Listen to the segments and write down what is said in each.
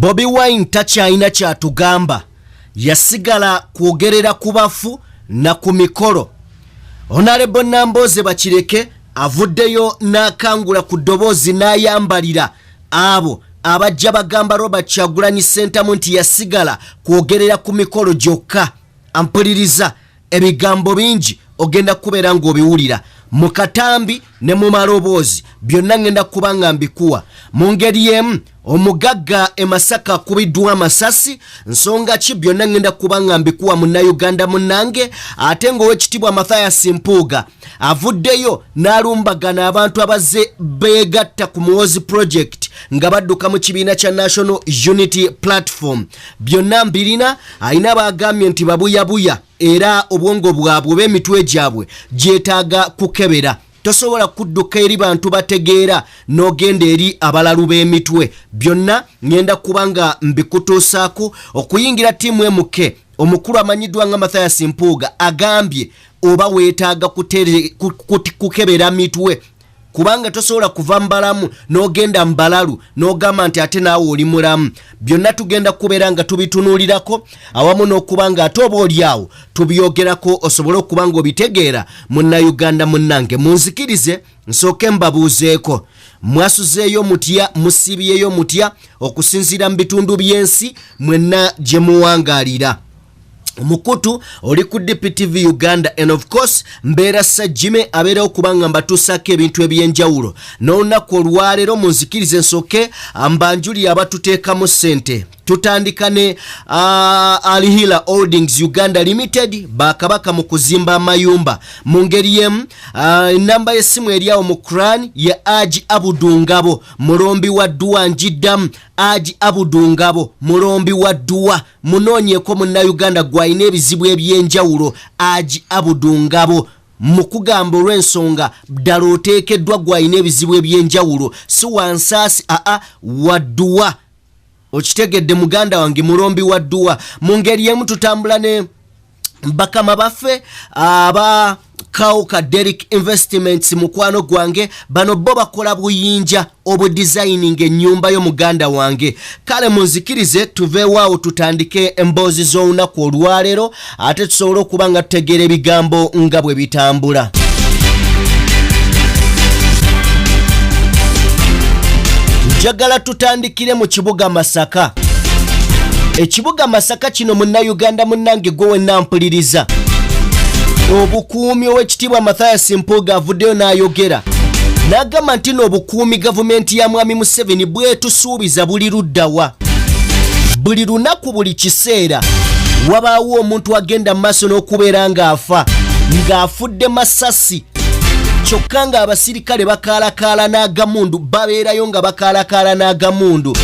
Bobi Wine takyalina kyatugamba, yasigala kwogerera Kubaffu na ku mikolo. Hon.Nambooze bakireke avuddeyo n'akangula ku ddoboozi n'ayambalira abo abajja bagamba Robert Kyagulanyi Ssentamu nti yasigala kwogerera ku mikolo gyokka. Ampuliriza, ebigambo bingi ogenda kubeera ng'obiwulira mu katambi ne mu maloboozi, byonna ngenda kuba nga mbikuwa mu ngeri y'emu. Omugagga Masaka Akubidwa Amasasi, nsonga ki byonna ngenda kuba nga mbikuwa Munnayuganda munnange. Ate ng'Oweekitiibwa Mpuuga avuddeyo n'alumbagana abantu abazze beegatta ku Muhoozi project nga badduka mu kibiina kya National Unity Platform. Byonna mbirina alina bagambye nti babuyabuya era obwongo bwabwe b'emitwe gyabwe gyetaaga kukebera. Tosobola kudduka eri bantu bategeera n'ogenda eri abalalu b'emitwe. Byonna ngenda kubanga mbikutuusaako. Okuyingira ttiimu emuke, omukulu amanyiddwa nga Mpuuga agambye oba weetaaga kukebera mitwe, kubanga tosobola kuva mbalamu n'ogenda mbalalu n'ogamba nti ate naawe oli mulamu. Byonna tugenda kubeera nga tubitunuulirako awamu n'okuba nga ate oba oliawo tubyogerako osobole okuba nga obitegeera. Munnayuganda munnange, munzikirize nsooke mbabuuzeeko, mwasuzeeyo mutya, musibyeyo mutya okusinziira mu bitundu by'ensi mwenna gye muwangaalira. Mukutu oli ku DPTV Uganda, and of course mbeera Sajjime abeerawo kubanga mbatuusaako ebintu ebyenjawulo n'olunaku olwaleero. Munzikirize nsooke mbanjuli abatuteekamu ssente. Tutandika ne Alihila Holdings Uganda Limited, bakabaka mu kuzimba amayumba mu ngeri y'emu. Namba y'essimu eryawo mu Quran ya Aji Abudungabo mulombi wa Dduwa. Njiddamu Aji Abudungabo mulombi wa Dduwa. Munoonyeeko Munnayuganda gwalina ebizibu ebyenjawulo. Aji Abudungabo mu kugamba olw'ensonga ddala oteekeddwa gwalina ebizibu ebyenjawulo, si wansaasi wa Dduwa. Okitegedde muganda wange mulombi wa Dduwa. Mu ngeri y'emu tutambula ne bakama baffe aba Kauka Derek Investments mukwano gwange. Bano bo bakola buyinja obudesigning ennyumba yo muganda wange. Kale munzikirize tuveewaawo tutandike emboozi z'olunaku olwaleero, ate tusobole okuba nga tutegeera ebigambo nga bwe bitambula. Njagala tutandikire mu kibuga Masaka. Ekibuga Masaka kino Munnayuganda munnange gwe wennampuliriza. Obukuumi Oweekitiibwa Mpuuga avuddeyo n'ayogera n'agamba nti n'obukuumi gavumenti ya Mwami Museveni bwetusuubiza buli luddawa. Buli lunaku, buli kiseera wabaawo omuntu agenda mu maaso n'okubeera ng'afa, ng'afudde masasi. Kyokka nga abasirikale bakaalakaala n'agamundu, babeerayo nga bakaalakaala n'agamundu.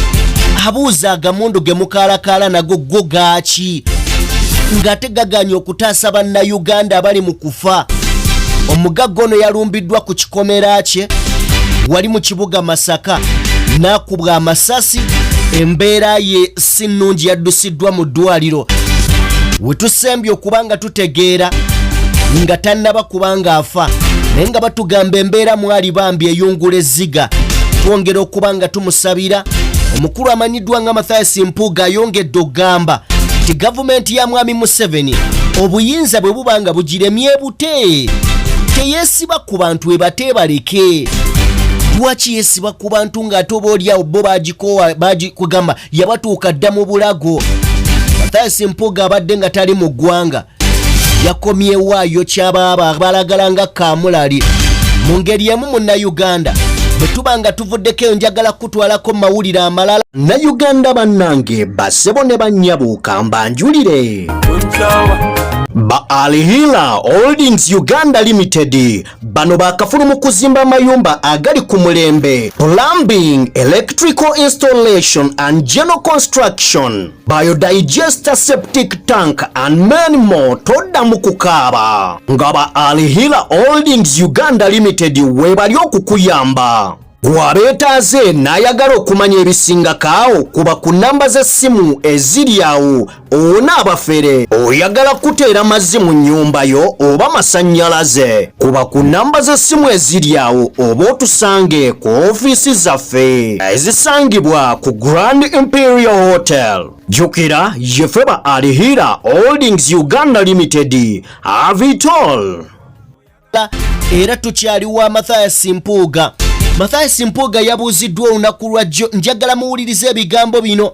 Abuuza agamundu ge mukaalakaala nago go gaaki, ng'ate gaganya okutaasa bannayuganda abali mu kufa. Omugagga ono yalumbiddwa ku kikomera kye wali mu kibuga Masaka, n'akubwa amasasi. Embeera ye si nnungi, yaddusiddwa mu ddwaliro. We tusembye okuba nga tutegeera nga tannaba kuba ng'afa, naye nga batugamba embeera mwali bambi eyungula ezziga. Twongera okuba nga tumusabira. Omukulu amanyiddwa nga Mpuuga ayongedde okugamba nti gavumenti ya Mwami Museveni obuyinza bwe buba nga bugiremye bute, teyeesiba ku bantu ebateebaleke. Lwaki yeesiba ku bantu ng'ate oba oliawo bo bagikugamba yabatuuka dda mu bulago? Mpuuga abadde nga tali mu ggwanga, yakomyewaayo kyababa balagala nga kaamulali. Mu ngeri emu Munnayuganda bwe tuba nga tuvuddeko eyo, njagala kutwalako mawulire amalala. Nayuganda bannange, bassebo ne bannyabuuka mbanjulire. Ba Alihila Holdings Uganda Limited, bano bakafulu mu kuzimba amayumba agali ku mulembe, plumbing, electrical installation and general construction, biodigester septic tank and many more. Todda mu kukaaba nga ba Alihila Holdings Uganda Limited webali okukuyamba. Gwabeetaaze n'ayagala okumanya ebisingakaawo kuba ku nnamba z'essimu eziri awo onaabafere oyagala kuteera mazzi mu nnyumba yo oba masannyalaze kuba ku nnamba z'essimu eziri awo oba otusange ku ofiisi zaffe ezisangibwa ku Grand Imperial Hotel. Jukira yefe ba Alihira Holdings Uganda Limited. Have it all. Era tukyaliwo Amasasi Mpuuga. Amasasi Mpuuga yabuuziddwa olunaku lwa jjo, njagala muwulirize ebigambo bino.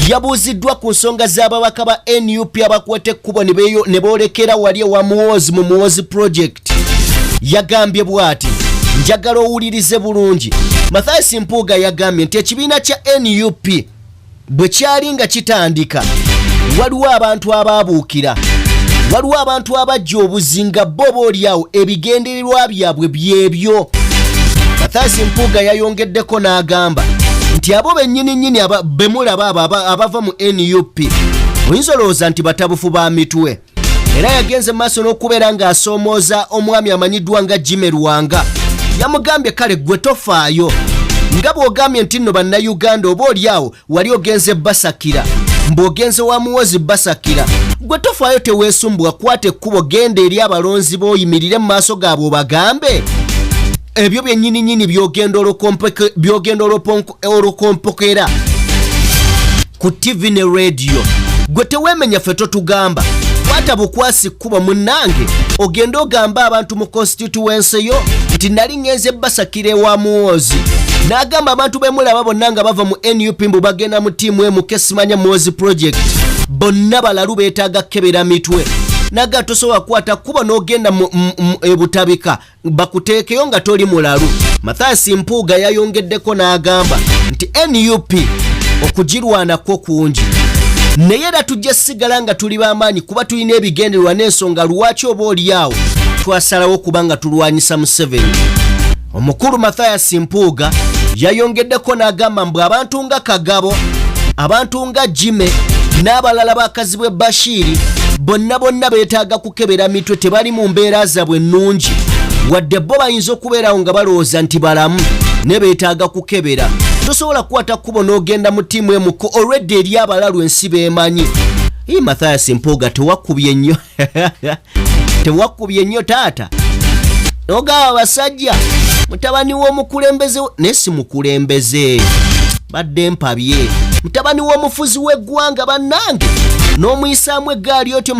Yabuuziddwa ku nsonga z'ababaka ba NUP abakwata ekkubo ne boolekera wali ewa Muhoozi mu Muhoozi Project. Yagambye bw'ati, njagala owulirize bulungi. Amasasi Mpuuga yagambye nti ekibiina kya NUP bwe kyali nga kitandika waliwo abantu abaabuukira, waliwo abantu abajja obuzinga bo boolyawo ebigendererwa byabwe byebyo. Amasasi Mpuuga yayongeddeko n'agamba nti abo bennyini bemulaba abava mu NUP oyinza olowooza nti batabufu ba mitwe. Era yagenze maaso n'okubeera ng'asoomooza omwami amanyiddwa nga Jimmy Lwanga. Yamugambye kale gwe tofaayo nga bw'ogambye nti nno bannayuganda oba olyawo wali ogenze basakira mbw'ogenze wa Muhoozi basakira, gwe tofaayo teweesumbwa, kwata ekkubo genda eri abalonzi b'oyimirire mu maaso gaabwe obagambe ebyo byennyininyini byogenda olokompokera ku TV ne radio. Gwe teweemenya ffe totugamba, kwata bukwasi kkubo munnange ogenda ogamba abantu mu constituency yo nti nali ngenze basakira ewa Muhoozi. N'agamba abantu bemulaba bonna nga bava mu NUP mbu bagenda mu ttiimu emu kesimanya Muhoozi Project bonna balalu beetaaga kkebera mitwe. Naga tosobola kwata kuba n'ogenda ebutabika bakuteekeyo nga toli mulalu. Amasasi Mpuuga yayongeddeko n'agamba nti NUP okugirwanako kungi, naye era tujja sigala nga tuli b'amaanyi kuba tulina ebigendererwa n'ensonga lwaki oba olyawo twasalawo kubanga tulwanyisa Museveni. Omukulu Amasasi Mpuuga yayongeddeko n'agamba mbu abantu nga Kagabo, abantu nga Jimmy n'abalala bakazi bwe Bashiri bonna beetaaga kukebera mitwe, tebali mu mbeera zaabwe nnungi wadde bo bayinza okubeerawo nga balowooza nti balamu ne beetaaga kukebera. Tosobola kukwata kkubo n'ogenda mu ttiimu emu ko already eri abalalu ensi beemanyi. Amasasi Mpuuga tewakubye nnyo tewakubye nnyo taata n'ogaba abasajja mutabani w'omukulembeze naye si mukulembeze badde mpabye, mutabani w'omufuzi w'eggwanga bannange n'omuyisaamu eggaali otyo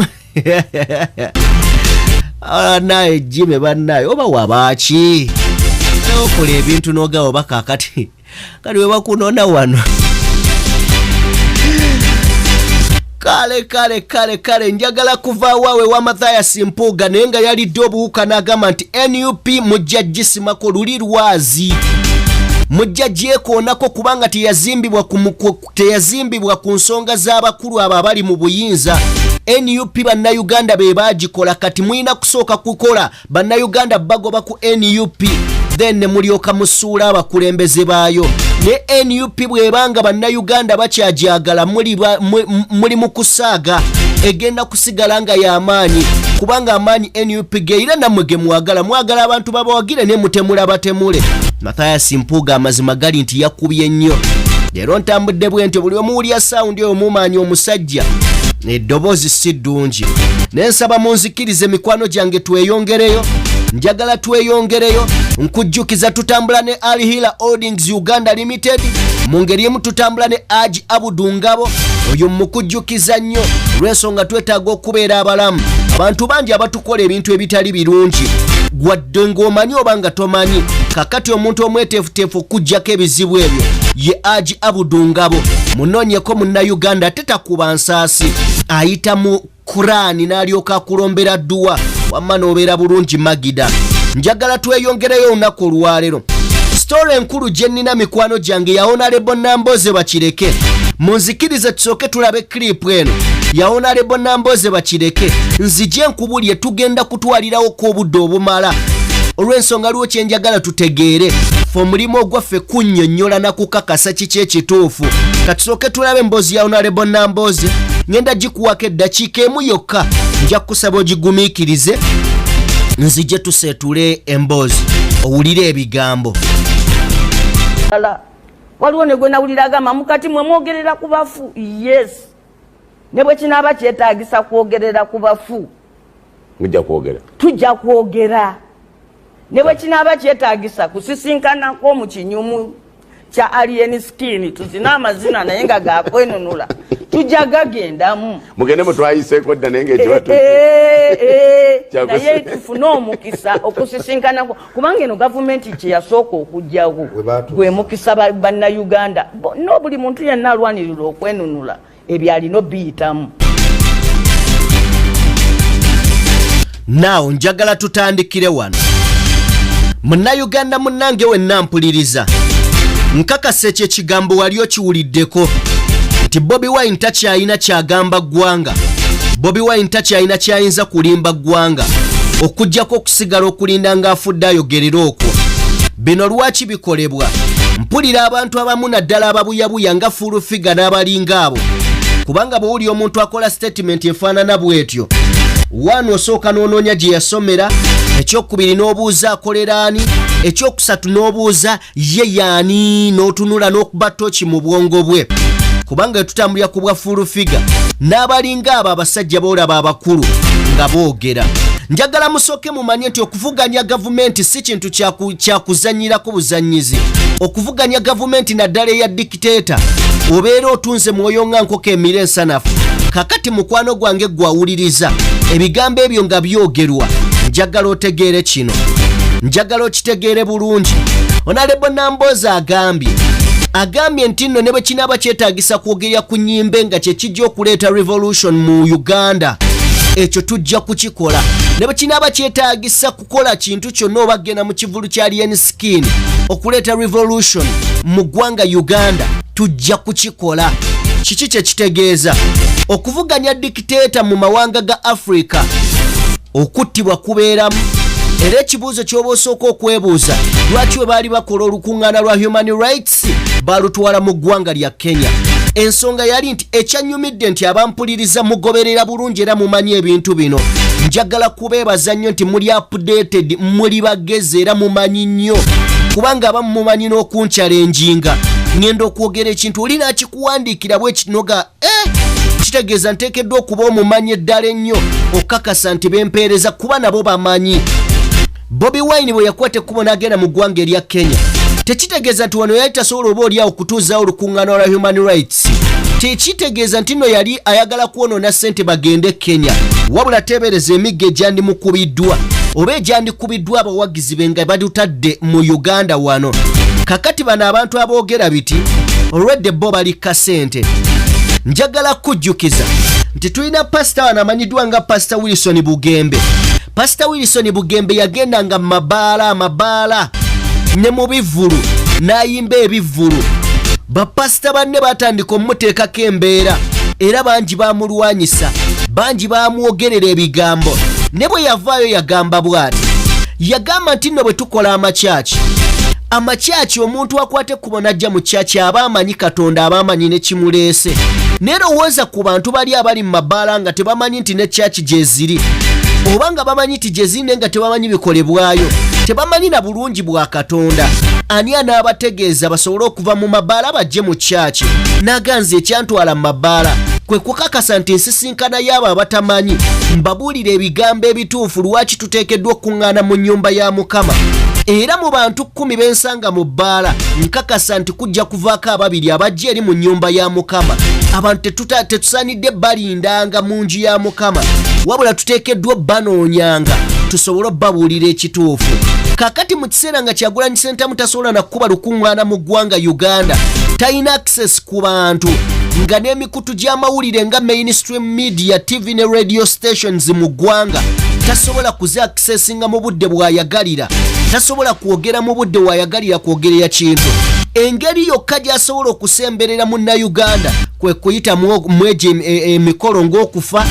Naye Jimmy bannaye oba wabaaki okola ebintu n'ogaba bakakati kali we bakunona wano. Kale njagala kuva waawe wa Amasasi Mpuuga naye nga yalidde obuwuka n'agamba nti NUP mujja gisimako luli lwazi, mujja gyekoonako kubanga teyazimbibwa ku nsonga z'abakulu abo abali mu buyinza. NUP bannayuganda be baagikola, kati mulina kusooka kukola bannayuganda bagoba ku NUP then ne mulyoka musuula abakulembeze baayo. Ne NUP bwebanga bannayuganda bakyajagala muli mu kusaaga egenda kusigala nga y'amaanyi kubanga amaanyi NUP geira nammwe ge mwagala abantu babawagire ne mutemula batemule. Amasasi Mpuuga amazima gali nti yakubye nnyo. Leero ntambudde bwentyo buli omuwulya sawundi oyo mumaanyi omusajja eddoboozi si ddungi. Nensaba munzikirize mikwano gyange tweyongereyo, njagala tweyongereyo. Nkujjukiza tutambula ne Alihira Holdings Uganda Limited, mu ngeri emu tutambula ne Akubidwa Ngabo. Oyo mukujjukiza nnyo olw'ensonga twetaaga okubeera abalamu. Abantu bangi abatukola ebintu ebitali birungi gwadde ng'omanyi oba nga tomanyi. Kakati omuntu omweteefuteefu okuggyako ebizibu ebyo ye Akubidwa Ngabo. Munoonyeko munnayuganda tetakuba nsaasi, ayita mu Kurani n'alyoka akulombera dduwa wamma n'obeera bulungi magida. Njagala tweyongereyo olunaku olwaleero. Story enkulu gye nnina mikwano gyange ya Hon.Nambooze bakireke. Munzikirize tusooke tulabe clip eno ya Hon.Nambooze bakireke nzije nkubulye tugenda kutwalirawo k'obudde obumala. Olw'ensonga lwo kyenjagala tutegeere fe omulimu ogwaffe kunnyonnyola na kukakasa kiki ekituufu. Katusooke tulabe emboozi ya Hon.Nambooze. Ngenda gikuwako eddakiika emu yokka, nja kusaba ogigumiikirize nzije tuseetule emboozi owulire ebigambo. waliwo ne gwe nawulira agamba mukati mwe mwogerera ku bafu. Yes, ne bwe kinaaba kyetaagisa kwogerera ku bafu tujja kwogera, ne bwe kinaaba kyetaagisa kusisinkanako mu kinyumu kya alien skin tuzina amazina naye nga gakwenunula tujja gagendamu mugende mutwayiseeko dda naye ngaekiwatu naye tufune omukisa okusisinkanako kubanga eno gavumenti kyeyasooka okujjawo gwe mukisa bannayuganda no buli muntu yenna alwanirira okwenunula ebyo alina obiyitamu. Naawo njagala tutandikire wano. Munnayuganda munnange wenna mpuliriza, nkakasa ekyo ekigambo wali okiwuliddeko nti Bobi Wine takyayina kyagamba ggwanga, Bobi Wine takyayina kyayinza kulimba ggwanga okujjako okusigala okulinda ng'afudde ayogerera okwo. Bino lwaki bikolebwa? Mpulira abantu abamu naddala ababuyabuya nga fulufiga n'abalinga abo, kubanga bw'oli omuntu akola statement efaanana bw'etyo, wano osooka n'onoonya gye yasomera, ekyokubiri n'obuuza akolera ani, ekyokusatu n'obuuza ye yaani, n'otunula n'okuba toki mu bwongo bwe, kubanga tutambulira ku bwa fulufiga n'abalinga abo abasajja boolaba abakulu nga boogera. Njagala musooke mumanye nti okuvuganya gavumenti si kintu kyakuzanyirako buzanyizi. Okuvuganya gavumenti naddala eya dikiteeta obeera otunze mwoyo nga nkoko emira ensanafu. Kakati mukwano gwange gwawuliriza ebigambo ebyo nga byogerwa, njagala otegeere kino, njagala okitegeere bulungi. Hon.Nambooze agambye nti nno ne bwe kinaaba kyetaagisa kwogerera ku nnyimbe nga kye kijja okuleeta revolution mu Uganda, ekyo tujja kukikola. Ne bwe kinaaba kyetaagisa kukola kintu kyonna oba genda mu kivulu kya alien skin okuleeta revolution mu ggwanga Uganda, tujja kukikola. Kiki kye kitegeeza? Okuvuganya dikiteeta mu mawanga ga Africa okuttibwa kubeeramu. Era ekibuuzo ky'oba osooka okwebuuza, lwaki we baali bakola olukuŋŋaana lwa human rights balutwala mu ggwanga lya Kenya? Ensonga yali nti ekyanyumidde nti abampuliriza mugoberera bulungi era mumanyi ebintu bino. Njagala kubeebaza nnyo nti muli updated, muli bagezi era mumanyi nnyo, kubanga abamu mumanyi n'okunkyalenjinga. Ngenda okwogera ekintu oli nakikuwandiikira bwe kinoga kitegeeza nteekeddwa okuba omumanyi eddala ennyo okakasa nti bempeereza kuba nabo bamanyi. Bobi Wine bwe yakwata ekkubo n'agenda mu ggwanga erya Kenya, tekitegeeza nti wano yali tasobola oba oli awo kutuuzaawo olukuŋŋaana lwa human rights. Tekitegeeza nti nno yali ayagala kwonoona ssente bagende Kenya, wabula teebereza emigga egyandimukubiddwa oba egyandikubiddwa abawagizi be nga badutadde mu Uganda wano. Kakati bano abantu aboogera biti olwedde bo balikka ssente. Njagala kujjukiza nti tulina pasita wano amanyiddwa nga Pastor Wilson Bugembe. Pastor Wilson Bugembe yagendanga mu mabaala ne mu bivvulu n'ayimba ebivvulu. Bapasita banne batandika omuteekako embeera era bangi bamulwanyisa, bangi bamwogerera ebigambo. Ne bwe yavaayo yagamba bw'ati, yagamba nti nno bwe tukola amakyaki omuntu akwate ekkubo n'ajja mu kyaki aba amanyi Katonda, aba amanyi ne kimuleese. Nerowooza ku bantu bali abali mu mabaala nga tebamanyi nti ne kyaki gye ziri, oba nga bamanyi nti gye ziri nga tebamanyi bikolebwayo, tebamanyi na bulungi bwa Katonda. Ani anaabategeeza basobole okuva mu mabaala bajje mu kyaki? Naganze ekyantwala mu mabaala kwe kukakasa nti nsisinkana y'abo abatamanyi, mbabuulira ebigambo ebituufu lwaki tuteekeddwa okuŋŋaana mu nnyumba ya Mukama. Era mu bantu 10 bensanga mu bbaala, nkakasa nti kujja kuvaako 2 abajja eri mu nnyumba ya Mukama. Abantu tetusaanidde balindanga mu nju ya Mukama, wabula tuteekeddwa banoonyanga tusobole obbabuulira ekituufu. Kakati mu kiseera nga Kyagulanyi Ssentamu tasobola na kuba lukuŋŋaana mu ggwanga Uganda, talina access ku bantu, nga n'emikutu gy'amawulire nga mainstream media, TV ne radio stations mu ggwanga tasobola kuzi accessinga mu budde bw'ayagalira, tasobola kwogera mu budde bw'ayagalira kwogerera kintu. Engeri yokka gy'asobola okusemberera munnayuganda kwe kuyita mweje emikolo ng'okufa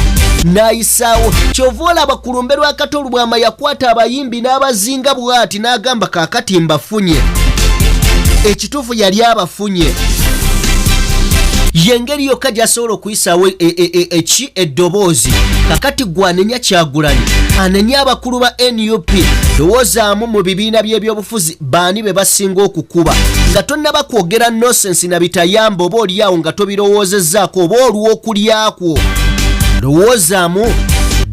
n'ayisaawo. Kyova olaba ku lumbe lwa Katolu Bwama yakwata abayimbi n'abazinga bw'ati n'agamba kaakati mbafunye. Ekituufu yali abafunye. Yengeri yokka gy'asobola okuyisaawo eddoboozi. Kakati gwanenya Kyagulanyi, anenya abakulu ba NUP. Lowoozaamu mu bibiina by'ebyobufuzi baani be basinga okukuba nga tonnaba kwogera nonsense na bitayamba oba oliawo nga tobirowoozezzaako oba olw'okulyakwo lowoozaamu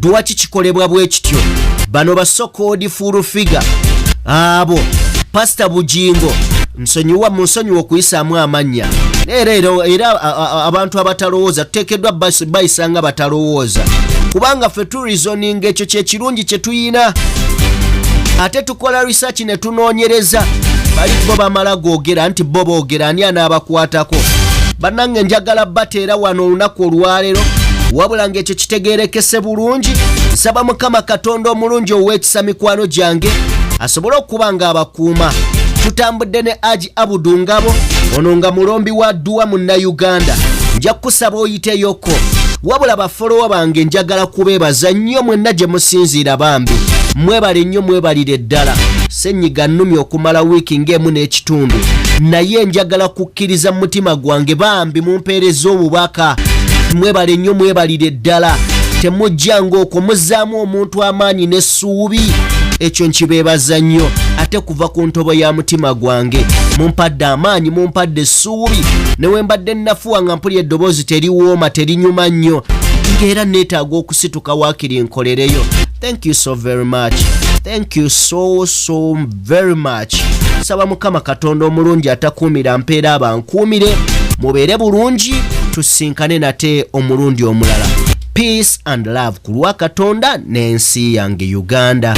lwaki kikolebwa bwe kityo. Bano basokoodi furufiga abo pasita Bujingo nsonyiwa okuyisaamu amannya era abantu abatalowooza tuteekeddwa bayisanga batalowooza kubanga ffe turizoninga ekyo kyekirungi kye tuyina ate tukola research ne tunoonyereza bali bo bamala googera nti bo boogera ani anaabakwatako. Bannange njagala bateera wano olunaku olwaleero wabula ng'ekyo kitegeerekese bulungi. Nsaba Mukama Katonda omulungi ow'ekisa mikwano gyange asobole okuba ng'abakuuma. Tutambudde ne Aji Abudu Ngabo ono nga mulombi wa dduwa mu Uganda. Nja kusaba oyiteyoko wabula bafolowa bange njagala kubeebaza nnyo mwenna gye musinziira bambi. Mwebale nnyo mwebalire ddala. Ssenyiga nnumya okumala wiiki ng'emu n'ekitundu naye njagala kukkiriza mu mutima gwange bambi mumpeereza obubaka. Mwebale nnyo mwebalire ddala. Temujjanga okwo muzzaamu omuntu amaanyi n'essuubi. Ekyo nkibeebaza nnyo ate kuva ku ntobo ya mutima gwange. Mumpadde amaanyi mumpadde essuubi ne we mbadde nnafuwa nga mpulya eddoboozi teriwooma terinyuma nnyo ng'era neetaaga okusituka waakiri nkolereyo. Thank you so very much. Thank you so very much. Saba Mukama Katonda omulungi atakuumira mpeera abankuumire mubeere bulungi tusinkane nate omulundi omulala. Peace and love ku lwa Katonda n'ensi yange Uganda.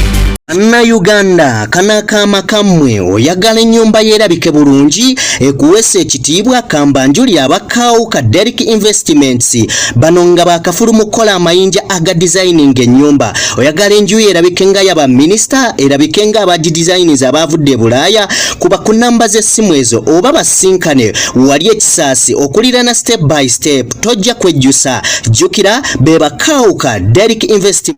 Uganda kanakama kamwe oyagala ennyumba yerabike bulungi ekuwesa ekitiibwa kambanjuli abakaawo ka Derek Investments bano nga bakafulu mukola amayinja aga designing ennyumba. Oyagala enju yerabike nga yaba minister erabike nga aba designers abavudde Bulaaya kuba ku namba z'essimu ezo oba basinkane wali ekisaasi okulirana step by step tojja kwejjusa. Jjukira be bakaawo ka Derek Investments.